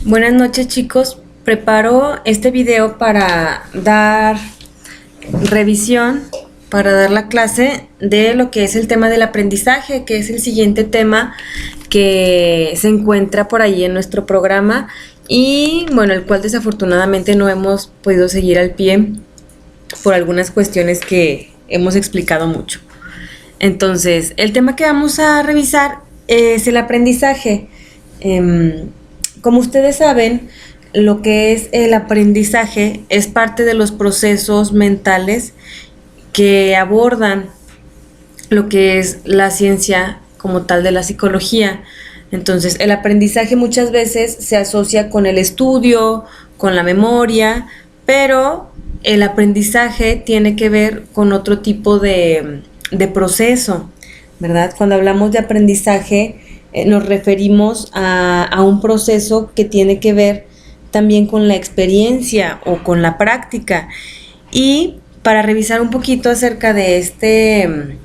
Buenas noches, chicos. Preparo este video para dar revisión, para dar la clase de lo que es el tema del aprendizaje, que es el siguiente tema que se encuentra por ahí en nuestro programa y bueno, el cual desafortunadamente no hemos podido seguir al pie por algunas cuestiones que hemos explicado mucho. Entonces, el tema que vamos a revisar es el aprendizaje. Como ustedes saben, lo que es el aprendizaje es parte de los procesos mentales que abordan lo que es la ciencia como tal de la psicología. Entonces, el aprendizaje muchas veces se asocia con el estudio, con la memoria, pero el aprendizaje tiene que ver con otro tipo de proceso, ¿verdad? Cuando hablamos de aprendizaje, nos referimos a un proceso que tiene que ver también con la experiencia o con la práctica. Y para revisar un poquito acerca de este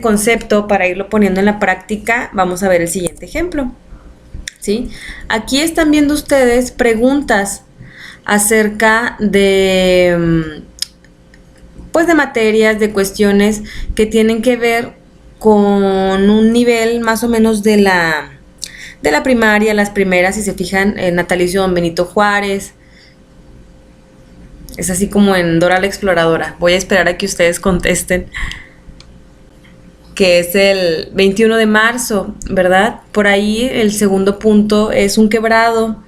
concepto, para irlo poniendo en la práctica, vamos a ver el siguiente ejemplo, ¿sí? Aquí están viendo ustedes preguntas acerca de, pues de materias, de cuestiones que tienen que ver con un nivel más o menos de la primaria, las primeras, si se fijan, en natalicio Don Benito Juárez. Es así como en Dora la Exploradora. Voy a esperar a que ustedes contesten, que es el 21 de marzo, ¿verdad? Por ahí el segundo punto es un quebrado,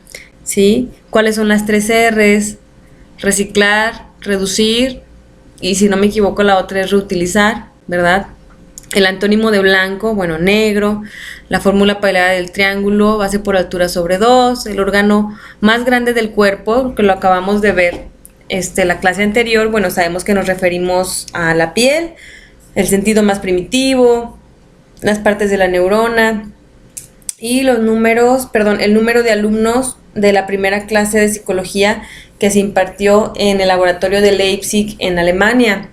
¿sí? ¿Cuáles son las 3 R's? Reciclar, reducir, y si no me equivoco la otra es reutilizar, ¿verdad? El antónimo de blanco, bueno, negro. La fórmula para del triángulo, base por altura sobre 2. El órgano más grande del cuerpo, que lo acabamos de ver la clase anterior. Bueno, sabemos que nos referimos a la piel. El sentido más primitivo. Las partes de la neurona. Y los números, el número de alumnos de la primera clase de psicología que se impartió en el laboratorio de Leipzig, en Alemania.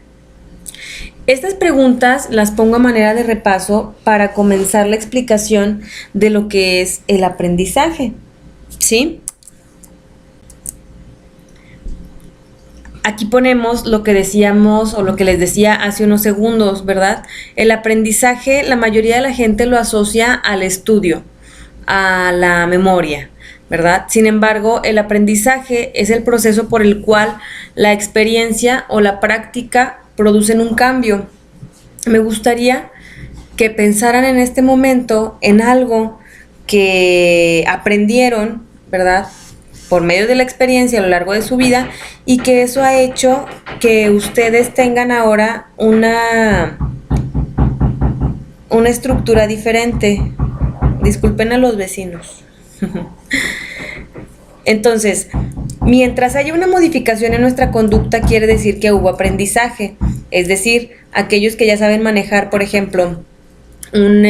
Estas preguntas las pongo a manera de repaso para comenzar la explicación de lo que es el aprendizaje, ¿sí? Aquí ponemos lo que decíamos o lo que les decía hace unos segundos, ¿verdad? El aprendizaje, la mayoría de la gente lo asocia al estudio, a la memoria, ¿verdad? Sin embargo, el aprendizaje es el proceso por el cual la experiencia o la práctica producen un cambio. Me gustaría que pensaran en este momento en algo que aprendieron, ¿verdad?, por medio de la experiencia a lo largo de su vida, y que eso ha hecho que ustedes tengan ahora una estructura diferente. Disculpen a los vecinos. Entonces, mientras haya una modificación en nuestra conducta, quiere decir que hubo aprendizaje. Es decir, aquellos que ya saben manejar, por ejemplo, un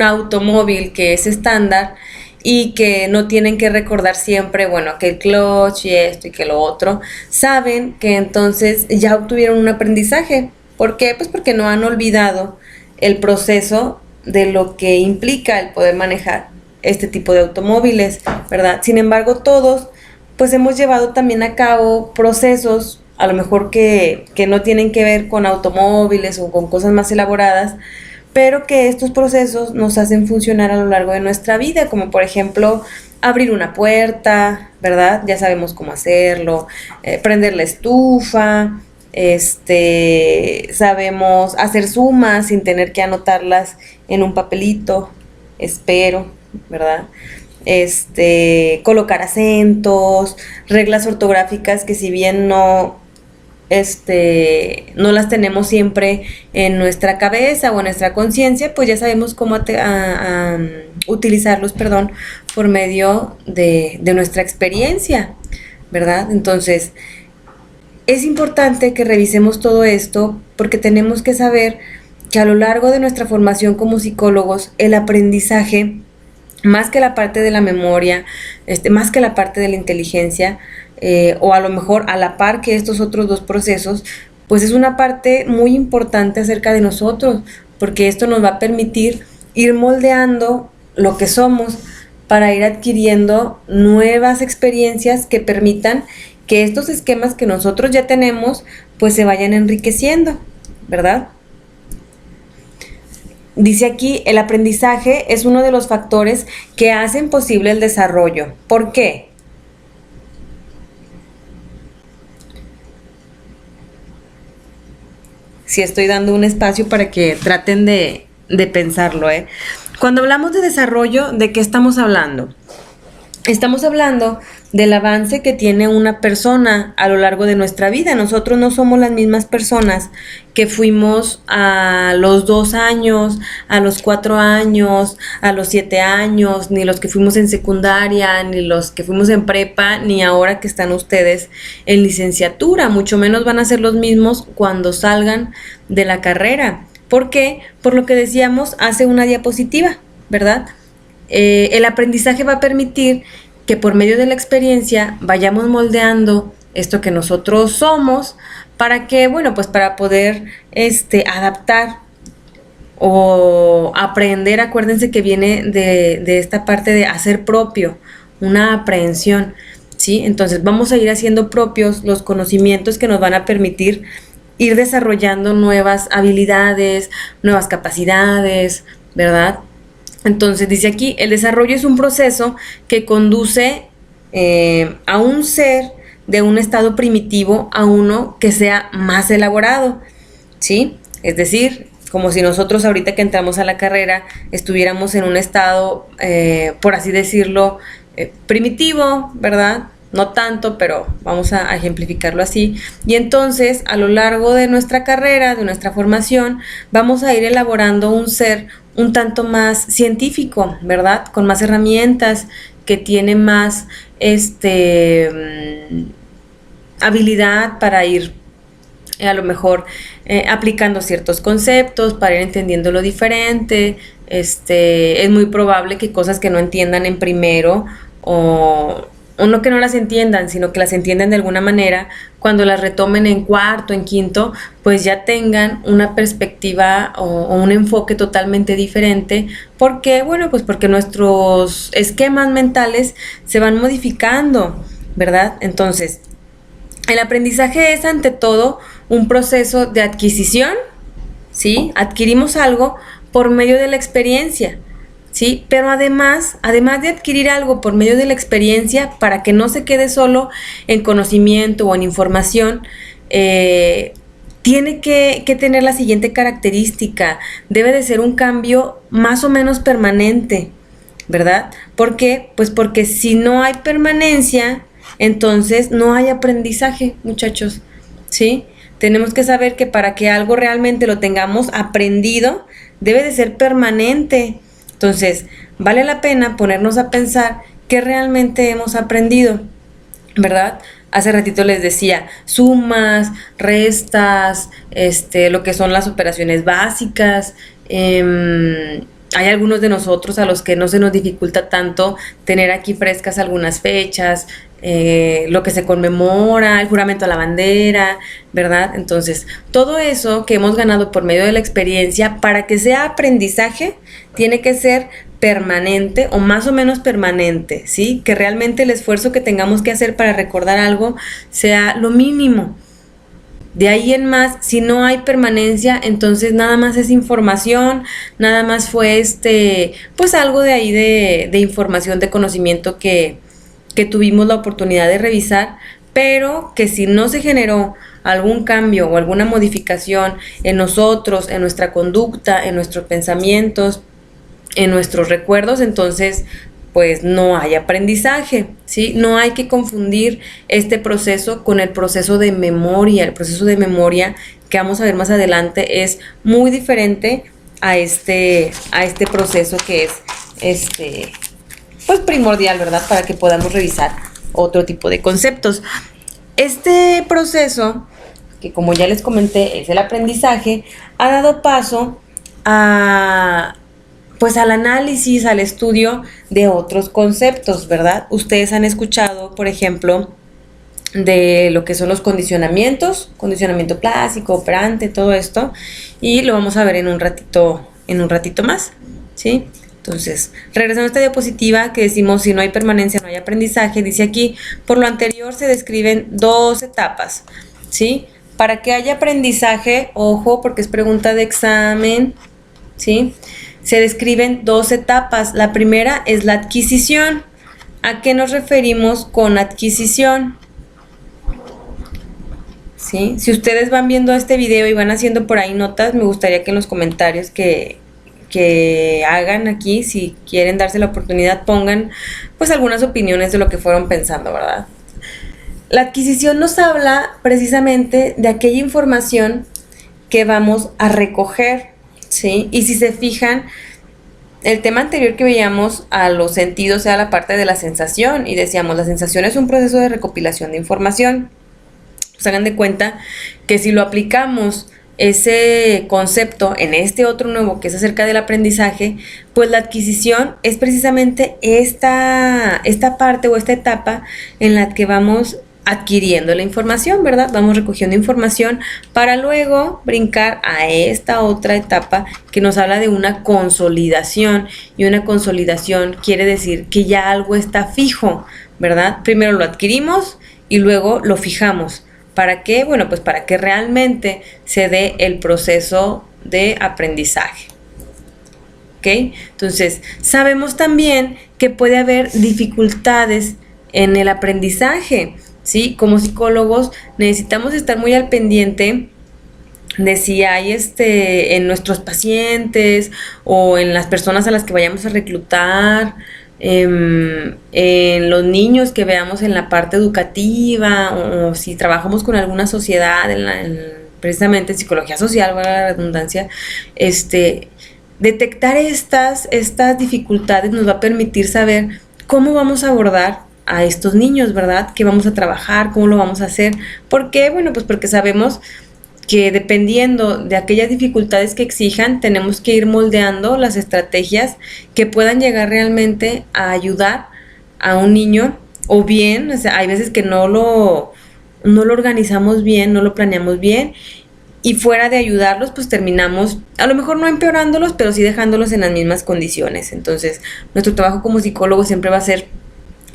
automóvil que es estándar y que no tienen que recordar siempre, bueno, que el clutch y esto y que lo otro, saben que entonces ya obtuvieron un aprendizaje. ¿Por qué? Pues porque no han olvidado el proceso de lo que implica el poder manejar este tipo de automóviles, ¿verdad? Sin embargo, todos pues hemos llevado también a cabo procesos a lo mejor que no tienen que ver con automóviles o con cosas más elaboradas, pero que estos procesos nos hacen funcionar a lo largo de nuestra vida, como por ejemplo abrir una puerta, ¿verdad? Ya sabemos cómo hacerlo, prender la estufa, sabemos hacer sumas sin tener que anotarlas en un papelito, espero, ¿verdad? Colocar acentos, reglas ortográficas que si bien no las tenemos siempre en nuestra cabeza o en nuestra conciencia, pues ya sabemos cómo utilizarlos, por medio de nuestra experiencia, ¿verdad? Entonces, es importante que revisemos todo esto porque tenemos que saber que a lo largo de nuestra formación como psicólogos, el aprendizaje, más que la parte de la memoria, más que la parte de la inteligencia, o a lo mejor a la par que estos otros dos procesos, pues es una parte muy importante acerca de nosotros, porque esto nos va a permitir ir moldeando lo que somos para ir adquiriendo nuevas experiencias que permitan que estos esquemas que nosotros ya tenemos pues se vayan enriqueciendo, ¿verdad? Dice aquí, el aprendizaje es uno de los factores que hacen posible el desarrollo. ¿Por qué? Sí, estoy dando un espacio para que traten de pensarlo, ¿eh? Cuando hablamos de desarrollo, ¿de qué estamos hablando? Estamos hablando del avance que tiene una persona a lo largo de nuestra vida. Nosotros no somos las mismas personas que fuimos a los 2 años, a los 4 años, a los 7 años, ni los que fuimos en secundaria, ni los que fuimos en prepa, ni ahora que están ustedes en licenciatura. Mucho menos van a ser los mismos cuando salgan de la carrera. ¿Por qué? Por lo que decíamos hace una diapositiva, ¿verdad? El aprendizaje va a permitir que por medio de la experiencia vayamos moldeando esto que nosotros somos para que, bueno, pues para poder adaptar o aprender. Acuérdense que viene de esta parte de hacer propio, una aprehensión, ¿sí? Entonces vamos a ir haciendo propios los conocimientos que nos van a permitir ir desarrollando nuevas habilidades, nuevas capacidades, ¿verdad? Entonces dice aquí, el desarrollo es un proceso que conduce a un ser de un estado primitivo a uno que sea más elaborado, ¿sí? Es decir, como si nosotros ahorita que entramos a la carrera estuviéramos en un estado, por así decirlo, primitivo, ¿verdad? No tanto, pero vamos a ejemplificarlo así. Y entonces, a lo largo de nuestra carrera, de nuestra formación, vamos a ir elaborando un ser un tanto más científico, ¿verdad? Con más herramientas, que tiene más habilidad para ir a lo mejor aplicando ciertos conceptos, para ir entendiendo lo diferente. Es muy probable que cosas que no entiendan en primero o no que no las entiendan, sino que las entiendan de alguna manera, cuando las retomen en cuarto, en quinto, pues ya tengan una perspectiva o un enfoque totalmente diferente. ¿Por qué? Bueno, pues porque nuestros esquemas mentales se van modificando, ¿verdad? Entonces, el aprendizaje es ante todo un proceso de adquisición, ¿sí? Adquirimos algo por medio de la experiencia, ¿sí? Pero además de adquirir algo por medio de la experiencia, para que no se quede solo en conocimiento o en información, tiene que tener la siguiente característica: debe de ser un cambio más o menos permanente, ¿verdad? ¿Por qué? Pues porque si no hay permanencia, entonces no hay aprendizaje, muchachos, ¿sí? Tenemos que saber que para que algo realmente lo tengamos aprendido, debe de ser permanente. Entonces, vale la pena ponernos a pensar qué realmente hemos aprendido, ¿verdad? Hace ratito les decía, sumas, restas, lo que son las operaciones básicas. Hay algunos de nosotros a los que no se nos dificulta tanto tener aquí frescas algunas fechas, lo que se conmemora, el juramento a la bandera, ¿verdad? Entonces, todo eso que hemos ganado por medio de la experiencia, para que sea aprendizaje, tiene que ser permanente o más o menos permanente, ¿sí? Que realmente el esfuerzo que tengamos que hacer para recordar algo sea lo mínimo. De ahí en más, si no hay permanencia, entonces nada más es información, nada más fue pues algo de ahí de información, de conocimiento que tuvimos la oportunidad de revisar, pero que si no se generó algún cambio o alguna modificación en nosotros, en nuestra conducta, en nuestros pensamientos, en nuestros recuerdos, entonces pues no hay aprendizaje, ¿sí? No hay que confundir este proceso con el proceso de memoria. El proceso de memoria que vamos a ver más adelante es muy diferente a este proceso que es pues primordial, ¿verdad? Para que podamos revisar otro tipo de conceptos. Este proceso, que como ya les comenté es el aprendizaje, ha dado paso pues al análisis, al estudio de otros conceptos, ¿verdad? Ustedes han escuchado, por ejemplo, de lo que son los condicionamientos, condicionamiento clásico, operante, todo esto, y lo vamos a ver en un ratito más, ¿sí? Entonces, regresando a esta diapositiva que decimos si no hay permanencia no hay aprendizaje, dice aquí, por lo anterior se describen 2 etapas, ¿sí? Para que haya aprendizaje, ojo, porque es pregunta de examen, ¿sí? Se describen 2 etapas. La primera es la adquisición. ¿A qué nos referimos con adquisición? ¿Sí? Si ustedes van viendo este video y van haciendo por ahí notas, me gustaría que en los comentarios que hagan aquí, si quieren darse la oportunidad, pongan pues algunas opiniones de lo que fueron pensando, ¿verdad? La adquisición nos habla precisamente de aquella información que vamos a recoger, ¿sí? Y si se fijan, el tema anterior que veíamos a los sentidos era la parte de la sensación y decíamos, la sensación es un proceso de recopilación de información. Pues hagan de cuenta que si lo aplicamos ese concepto en este otro nuevo que es acerca del aprendizaje, pues la adquisición es precisamente esta parte o esta etapa en la que vamos adquiriendo la información, ¿verdad? Vamos recogiendo información para luego brincar a esta otra etapa que nos habla de una consolidación, y una consolidación quiere decir que ya algo está fijo, ¿verdad? Primero lo adquirimos y luego lo fijamos. ¿Para qué? Bueno, pues para que realmente se dé el proceso de aprendizaje. ¿Ok? Entonces, sabemos también que puede haber dificultades en el aprendizaje, ¿sí? Como psicólogos necesitamos estar muy al pendiente de si hay en nuestros pacientes o en las personas a las que vayamos a reclutar, en los niños que veamos en la parte educativa, o si trabajamos con alguna sociedad precisamente en psicología social, valga la redundancia, detectar estas dificultades nos va a permitir saber cómo vamos a abordar a estos niños, ¿verdad? ¿Qué vamos a trabajar? ¿Cómo lo vamos a hacer? ¿Por qué? Bueno, pues porque sabemos que dependiendo de aquellas dificultades que exijan, tenemos que ir moldeando las estrategias que puedan llegar realmente a ayudar a un niño, o bien, o sea, hay veces que no lo organizamos bien, no lo planeamos bien, y fuera de ayudarlos, pues terminamos, a lo mejor no empeorándolos, pero sí dejándolos en las mismas condiciones. Entonces, nuestro trabajo como psicólogo siempre va a ser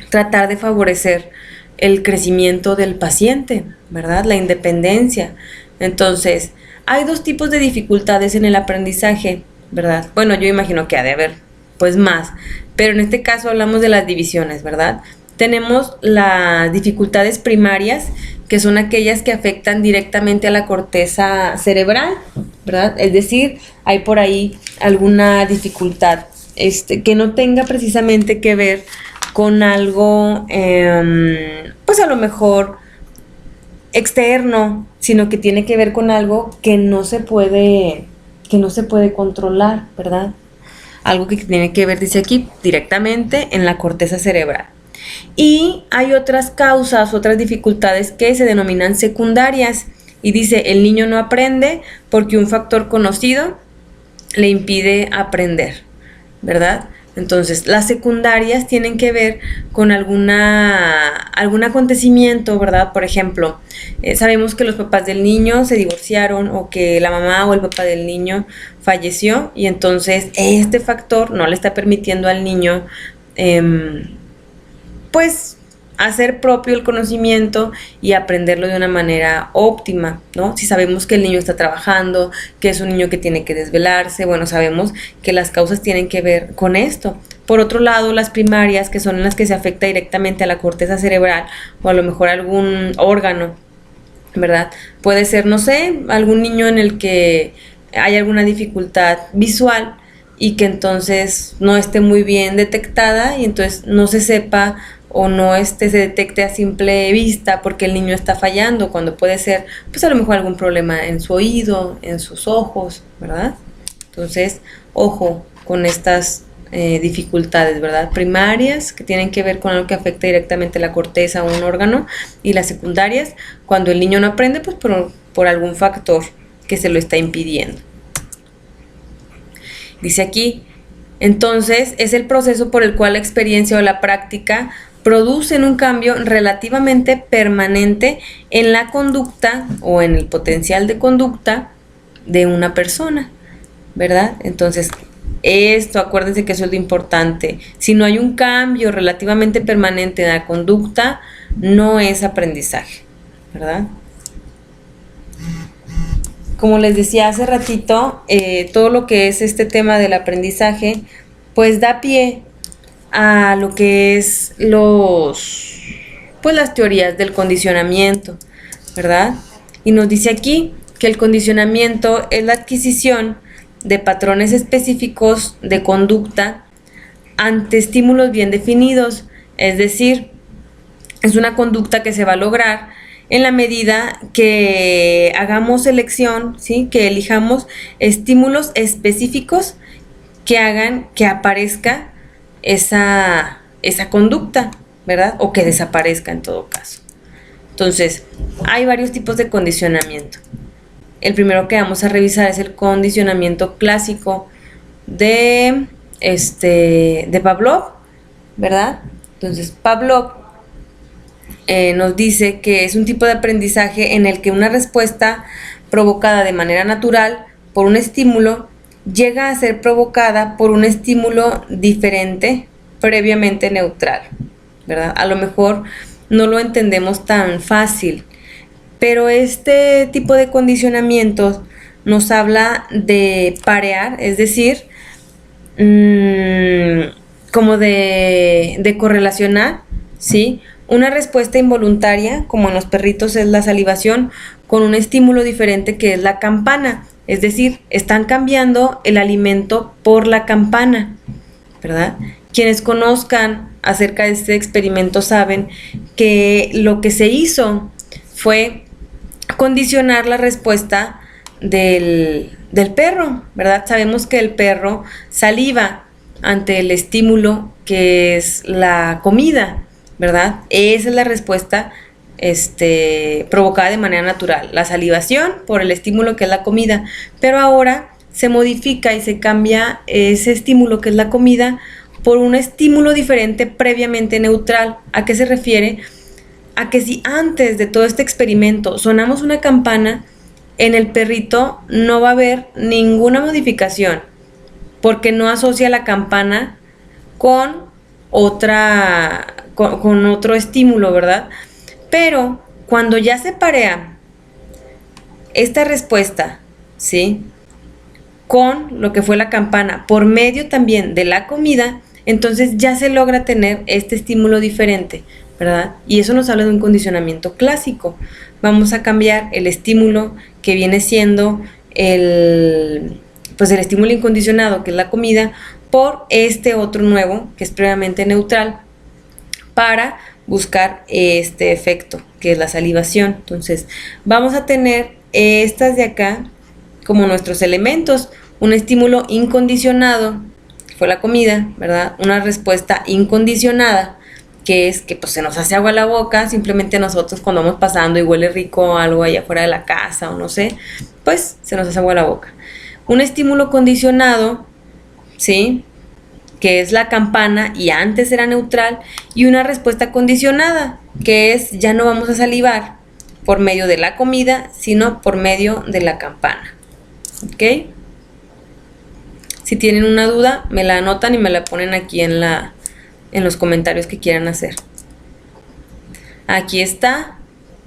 tratar de favorecer el crecimiento del paciente, ¿verdad? La independencia. Entonces, hay 2 tipos de dificultades en el aprendizaje, ¿verdad? Bueno, yo imagino que ha de haber, pues más, pero en este caso hablamos de las divisiones, ¿verdad? Tenemos las dificultades primarias, que son aquellas que afectan directamente a la corteza cerebral, ¿verdad? Es decir, hay por ahí alguna dificultad que no tenga precisamente que ver con algo, pues a lo mejor externo, sino que tiene que ver con algo que no se puede controlar, ¿verdad? Algo que tiene que ver, dice aquí, directamente en la corteza cerebral. Y hay otras causas, otras dificultades que se denominan secundarias, y dice, el niño no aprende porque un factor conocido le impide aprender, ¿verdad? Entonces, las secundarias tienen que ver con algún acontecimiento, ¿verdad? Por ejemplo, sabemos que los papás del niño se divorciaron, o que la mamá o el papá del niño falleció, y entonces este factor no le está permitiendo al niño, pues, hacer propio el conocimiento y aprenderlo de una manera óptima, ¿no? Si sabemos que el niño está trabajando, que es un niño que tiene que desvelarse, bueno, sabemos que las causas tienen que ver con esto. Por otro lado, las primarias, que son las que se afecta directamente a la corteza cerebral o a lo mejor algún órgano, ¿verdad? Puede ser, no sé, algún niño en el que hay alguna dificultad visual y que entonces no esté muy bien detectada y entonces no se sepa o no se detecte a simple vista porque el niño está fallando, cuando puede ser, pues a lo mejor algún problema en su oído, en sus ojos, ¿verdad? Entonces, ojo con estas dificultades, ¿verdad? Primarias, que tienen que ver con algo que afecta directamente la corteza o un órgano, y las secundarias, cuando el niño no aprende, pues por algún factor que se lo está impidiendo. Dice aquí, entonces, es el proceso por el cual la experiencia o la práctica producen un cambio relativamente permanente en la conducta o en el potencial de conducta de una persona, ¿verdad? Entonces, Esto, acuérdense que eso es lo importante. Si no hay un cambio relativamente permanente en la conducta, no es aprendizaje, ¿verdad? Como les decía hace ratito, todo lo que es este tema del aprendizaje, pues da pie a lo que es las teorías del condicionamiento, ¿verdad? Y nos dice aquí que el condicionamiento es la adquisición de patrones específicos de conducta ante estímulos bien definidos, es decir, es una conducta que se va a lograr en la medida que hagamos elección, ¿sí? Que elijamos estímulos específicos que hagan que aparezca esa conducta, ¿verdad? O que desaparezca en todo caso. Entonces, hay varios tipos de condicionamiento. El primero que vamos a revisar es el condicionamiento clásico de Pavlov, ¿verdad? Entonces, Pavlov nos dice que es un tipo de aprendizaje en el que una respuesta provocada de manera natural por un estímulo llega a ser provocada por un estímulo diferente previamente neutral, ¿verdad? A lo mejor no lo entendemos tan fácil, pero este tipo de condicionamientos nos habla de parear, es decir, como de correlacionar, ¿sí? Una respuesta involuntaria, como en los perritos es la salivación, con un estímulo diferente que es la campana. Es decir, están cambiando el alimento por la campana, ¿verdad? Quienes conozcan acerca de este experimento saben que lo que se hizo fue condicionar la respuesta del perro, ¿verdad? Sabemos que el perro saliva ante el estímulo que es la comida, ¿verdad? Esa es la respuesta provocada de manera natural, la salivación por el estímulo que es la comida, pero ahora se modifica y se cambia ese estímulo que es la comida por un estímulo diferente previamente neutral. ¿A qué se refiere? A que si antes de todo este experimento sonamos una campana, en el perrito no va a haber ninguna modificación, porque no asocia la campana con otro estímulo, ¿verdad? Pero cuando ya se parea esta respuesta, ¿sí?, con lo que fue la campana, por medio también de la comida, entonces ya se logra tener este estímulo diferente, ¿verdad? Y eso nos habla de un condicionamiento clásico. Vamos a cambiar el estímulo que viene siendo el estímulo incondicionado, que es la comida, por este otro nuevo, que es previamente neutral, para buscar este efecto, que es la salivación. Entonces, vamos a tener estas de acá como nuestros elementos: un estímulo incondicionado, que fue la comida, ¿verdad? Una respuesta incondicionada, que es que pues se nos hace agua a la boca, simplemente nosotros cuando vamos pasando y huele rico algo allá afuera de la casa o no sé, pues se nos hace agua a la boca. Un estímulo condicionado, ¿sí?, que es la campana y antes era neutral, y una respuesta condicionada, que es ya no vamos a salivar por medio de la comida, sino por medio de la campana. ¿Ok? Si tienen una duda, me la anotan y me la ponen aquí en los comentarios que quieran hacer. Aquí está,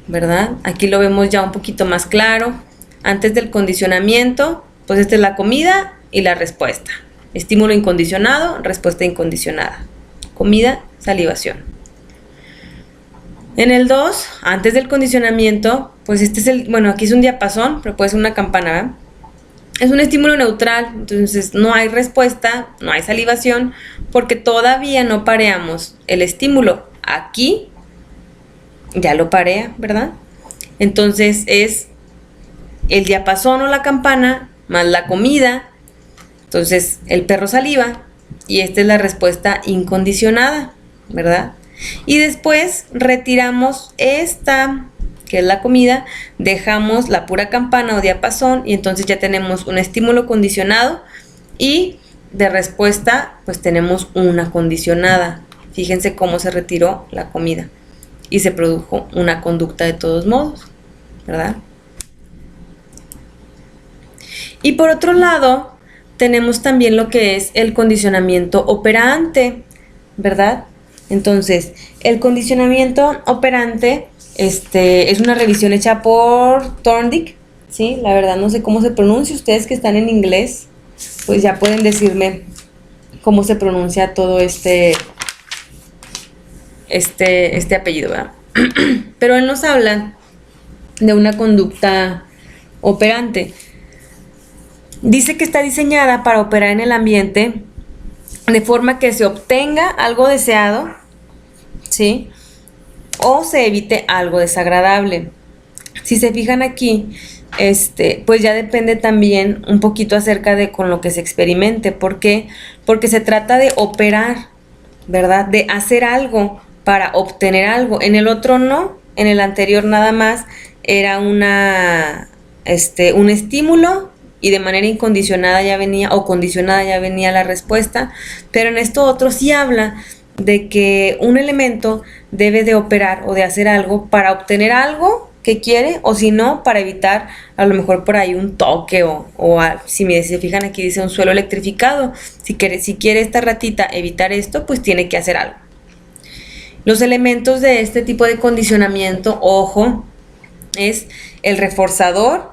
¿verdad? Aquí lo vemos ya un poquito más claro. Antes del condicionamiento, pues esta es la comida y la respuesta. Estímulo incondicionado, respuesta incondicionada. Comida, salivación. En el 2, antes del condicionamiento, pues aquí es un diapasón, pero puede ser una campana, ¿verdad? Es un estímulo neutral, entonces no hay respuesta, no hay salivación, porque todavía no pareamos el estímulo. Aquí ya lo parea, ¿verdad? Entonces es el diapasón o la campana más la comida. Entonces el perro saliva y esta es la respuesta incondicionada, ¿verdad? Y después retiramos esta, que es la comida, dejamos la pura campana o diapasón y entonces ya tenemos un estímulo condicionado y de respuesta pues tenemos una condicionada. Fíjense cómo se retiró la comida y se produjo una conducta de todos modos, ¿verdad? Y por otro lado tenemos también lo que es el condicionamiento operante, ¿verdad? Entonces, el condicionamiento operante es una revisión hecha por Thorndike, ¿sí? La verdad no sé cómo se pronuncia. Ustedes que están en inglés, pues ya pueden decirme cómo se pronuncia todo este apellido, ¿verdad? Pero él nos habla de una conducta operante. Dice que está diseñada para operar en el ambiente de forma que se obtenga algo deseado, ¿sí? O se evite algo desagradable. Si se fijan aquí, pues ya depende también un poquito acerca de con lo que se experimente. ¿Por qué? Porque se trata de operar, ¿verdad? De hacer algo para obtener algo. En el otro no, en el anterior nada más era un estímulo y de manera incondicionada ya venía, o condicionada ya venía la respuesta, pero en esto otro sí habla de que un elemento debe de operar o de hacer algo para obtener algo que quiere, o si no, para evitar a lo mejor por ahí un toque si se fijan aquí dice un suelo electrificado. Si quiere esta ratita evitar esto, pues tiene que hacer algo. Los elementos de este tipo de condicionamiento, ojo, es el reforzador,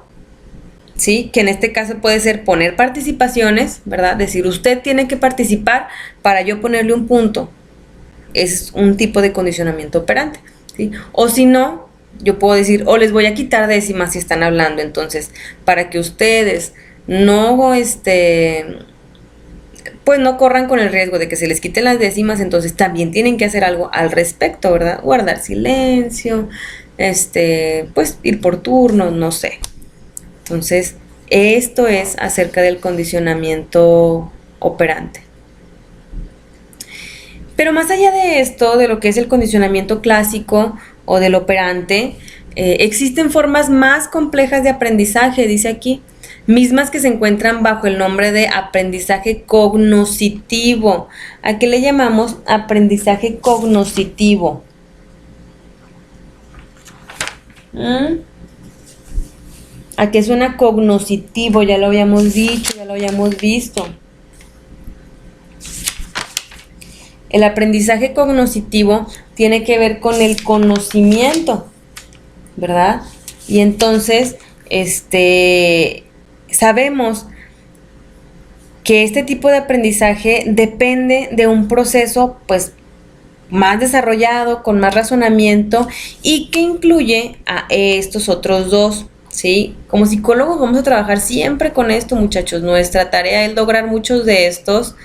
¿sí? Que en este caso puede ser poner participaciones, ¿verdad? Decir, usted tiene que participar para yo ponerle un punto. Es un tipo de condicionamiento operante, ¿sí? O si no, yo puedo decir, o les voy a quitar décimas si están hablando. Entonces, para que ustedes no, pues no corran con el riesgo de que se les quiten las décimas, entonces también tienen que hacer algo al respecto, ¿verdad? Guardar silencio, pues ir por turnos, no sé. Entonces, esto es acerca del condicionamiento operante. Pero más allá de esto, de lo que es el condicionamiento clásico o del operante, existen formas más complejas de aprendizaje, dice aquí, mismas que se encuentran bajo el nombre de aprendizaje cognoscitivo. ¿A qué le llamamos aprendizaje cognoscitivo? ¿A qué suena cognoscitivo? Ya lo habíamos dicho, ya lo habíamos visto. El aprendizaje cognoscitivo tiene que ver con el conocimiento, ¿verdad? Y entonces, sabemos que este tipo de aprendizaje depende de un proceso, pues, más desarrollado, con más razonamiento y que incluye a estos otros dos, ¿sí? Como psicólogos vamos a trabajar siempre con esto, muchachos. Nuestra tarea es lograr muchos de estos,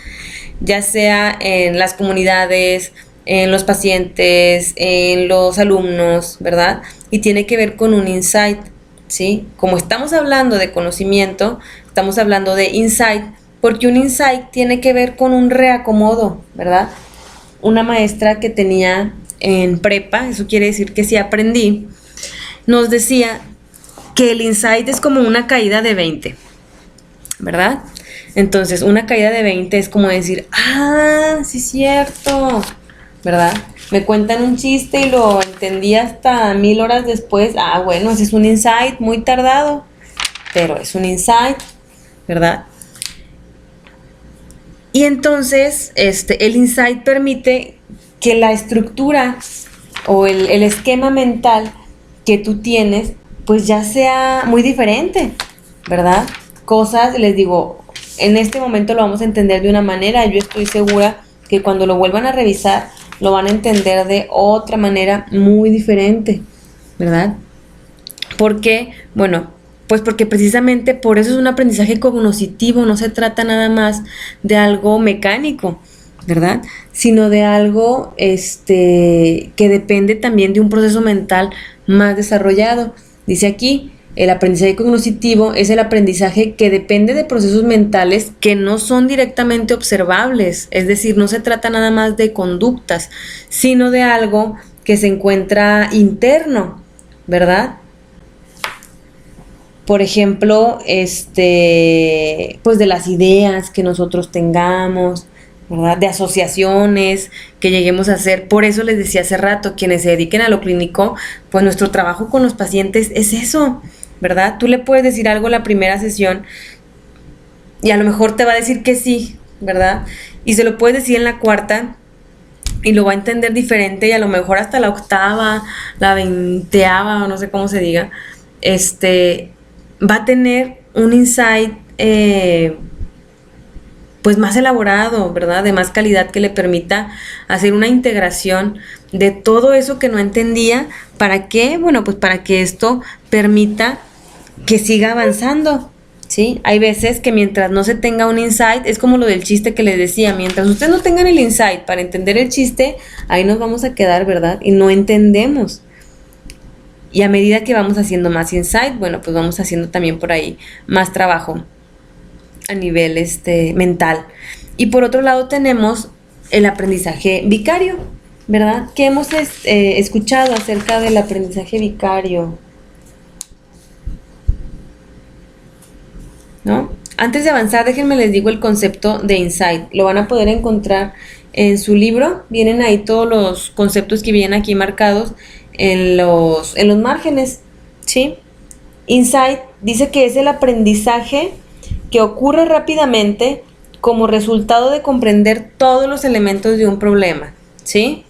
ya sea en las comunidades, en los pacientes, en los alumnos, ¿verdad? Y tiene que ver con un insight, ¿sí? Como estamos hablando de conocimiento, estamos hablando de insight, porque un insight tiene que ver con un reacomodo, ¿verdad? Una maestra que tenía en prepa, eso quiere decir que sí aprendí, nos decía que el insight es como una caída de 20, ¿verdad? Entonces, una caída de 20 es como decir, sí es cierto, ¿verdad? Me cuentan un chiste y lo entendí hasta 1000 horas después. Bueno, ese es un insight muy tardado, pero es un insight, ¿verdad? Y entonces, el insight permite que la estructura o el esquema mental que tú tienes, pues ya sea muy diferente, ¿verdad? Cosas, les digo, en este momento lo vamos a entender de una manera, yo estoy segura que cuando lo vuelvan a revisar, lo van a entender de otra manera muy diferente, ¿verdad? ¿Por qué? Bueno, pues porque precisamente por eso es un aprendizaje cognoscitivo, no se trata nada más de algo mecánico, ¿verdad? Sino de algo que depende también de un proceso mental más desarrollado. Dice aquí, el aprendizaje cognoscitivo es el aprendizaje que depende de procesos mentales que no son directamente observables, es decir, no se trata nada más de conductas, sino de algo que se encuentra interno, ¿verdad? Por ejemplo, pues de las ideas que nosotros tengamos, ¿verdad? De asociaciones que lleguemos a hacer. Por eso les decía hace rato, quienes se dediquen a lo clínico, pues nuestro trabajo con los pacientes es eso, ¿verdad? Tú le puedes decir algo la primera sesión y a lo mejor te va a decir que sí, ¿verdad? Y se lo puedes decir en la cuarta y lo va a entender diferente, y a lo mejor hasta la octava, la veinteava, o no sé cómo se diga, va a tener un insight pues más elaborado, ¿verdad? De más calidad, que le permita hacer una integración de todo eso que no entendía. ¿Para qué? Bueno, pues para que esto permita que siga avanzando, ¿sí? Hay veces que mientras no se tenga un insight, es como lo del chiste que les decía, mientras ustedes no tengan el insight para entender el chiste, ahí nos vamos a quedar, ¿verdad? Y no entendemos. Y a medida que vamos haciendo más insight, bueno, pues vamos haciendo también por ahí más trabajo a nivel mental. Y por otro lado tenemos el aprendizaje vicario, ¿verdad? ¿Qué hemos escuchado acerca del aprendizaje vicario? ¿No? Antes de avanzar, déjenme les digo el concepto de insight. Lo van a poder encontrar en su libro. Vienen ahí todos los conceptos que vienen aquí marcados en los márgenes, ¿sí? Insight dice que es el aprendizaje que ocurre rápidamente como resultado de comprender todos los elementos de un problema, ¿sí?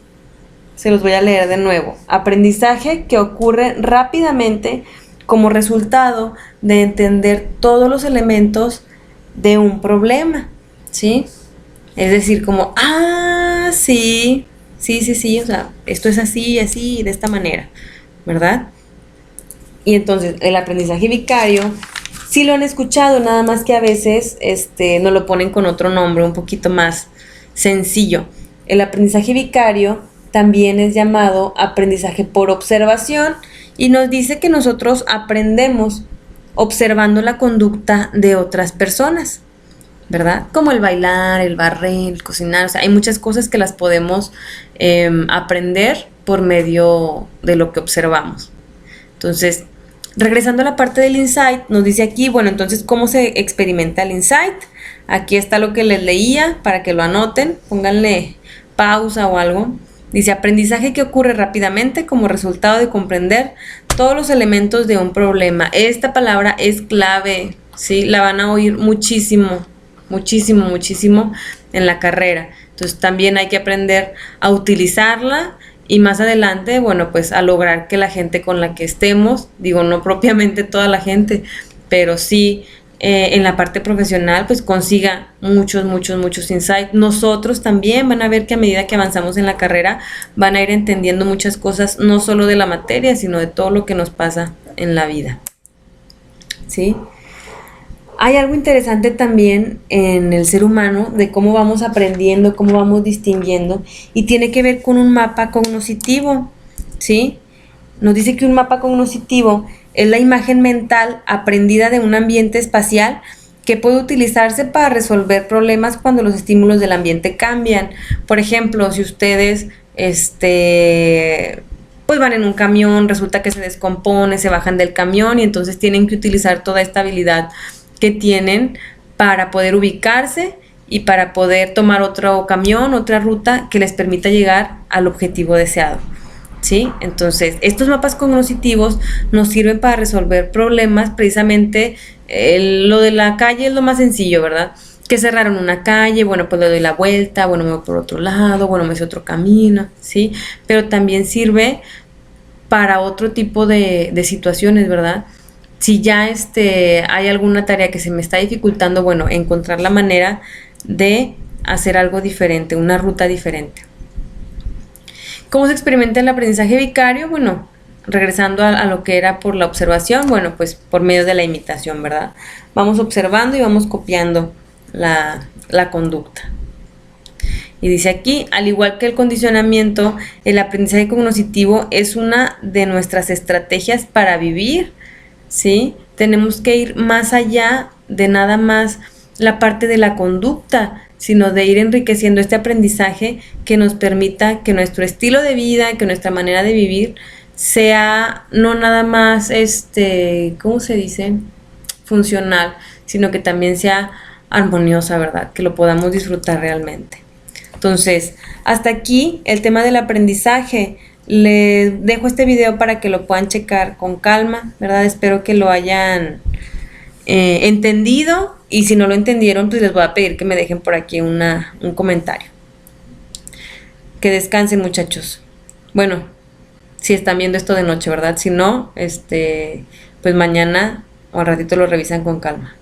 Se los voy a leer de nuevo. Aprendizaje que ocurre rápidamente como resultado de entender todos los elementos de un problema, ¿sí? Es decir, como, sí, o sea, esto es así, así, de esta manera, ¿verdad? Y entonces, el aprendizaje vicario, sí lo han escuchado, nada más que a veces nos lo ponen con otro nombre un poquito más sencillo. El aprendizaje vicario también es llamado aprendizaje por observación, y nos dice que nosotros aprendemos observando la conducta de otras personas, ¿verdad? Como el bailar, el barrer, el cocinar, o sea, hay muchas cosas que las podemos aprender por medio de lo que observamos. Entonces, regresando a la parte del insight, nos dice aquí, bueno, entonces, ¿cómo se experimenta el insight? Aquí está lo que les leía para que lo anoten, pónganle pausa o algo. Dice, aprendizaje que ocurre rápidamente como resultado de comprender todos los elementos de un problema. Esta palabra es clave, ¿sí? La van a oír muchísimo en la carrera. Entonces también hay que aprender a utilizarla, y más adelante, bueno, pues a lograr que la gente con la que estemos, digo, no propiamente toda la gente, pero sí en la parte profesional, pues consiga muchos insights. Nosotros también van a ver que a medida que avanzamos en la carrera van a ir entendiendo muchas cosas, no solo de la materia, sino de todo lo que nos pasa en la vida, ¿sí? Hay algo interesante también en el ser humano de cómo vamos aprendiendo, cómo vamos distinguiendo, y tiene que ver con un mapa cognoscitivo, ¿sí? Nos dice que un mapa cognoscitivo es la imagen mental aprendida de un ambiente espacial que puede utilizarse para resolver problemas cuando los estímulos del ambiente cambian. Por ejemplo, si ustedes pues van en un camión, resulta que se descompone, se bajan del camión y entonces tienen que utilizar toda esta habilidad que tienen para poder ubicarse y para poder tomar otro camión, otra ruta que les permita llegar al objetivo deseado, ¿sí? Entonces, estos mapas cognitivos nos sirven para resolver problemas. Precisamente lo de la calle es lo más sencillo, ¿verdad? Que cerraron una calle, bueno, pues le doy la vuelta, bueno, me voy por otro lado, bueno, me hice otro camino, ¿sí? Pero también sirve para otro tipo de situaciones, ¿verdad? Si ya hay alguna tarea que se me está dificultando, bueno, encontrar la manera de hacer algo diferente, una ruta diferente. ¿Cómo se experimenta el aprendizaje vicario? Bueno, regresando a lo que era por la observación, bueno, pues por medio de la imitación, ¿verdad? Vamos observando y vamos copiando la conducta. Y dice aquí, al igual que el condicionamiento, el aprendizaje cognitivo es una de nuestras estrategias para vivir, ¿sí? Tenemos que ir más allá de nada más la parte de la conducta, sino de ir enriqueciendo este aprendizaje que nos permita que nuestro estilo de vida, que nuestra manera de vivir sea no nada más, ¿cómo se dice? Funcional, sino que también sea armoniosa, ¿verdad? Que lo podamos disfrutar realmente. Entonces, hasta aquí el tema del aprendizaje. Les dejo este video para que lo puedan checar con calma, ¿verdad? Espero que lo hayan entendido, y si no lo entendieron, pues les voy a pedir que me dejen por aquí un comentario. Que descansen, muchachos. Bueno, si están viendo esto de noche, ¿verdad? Si no, pues mañana o al ratito lo revisan con calma.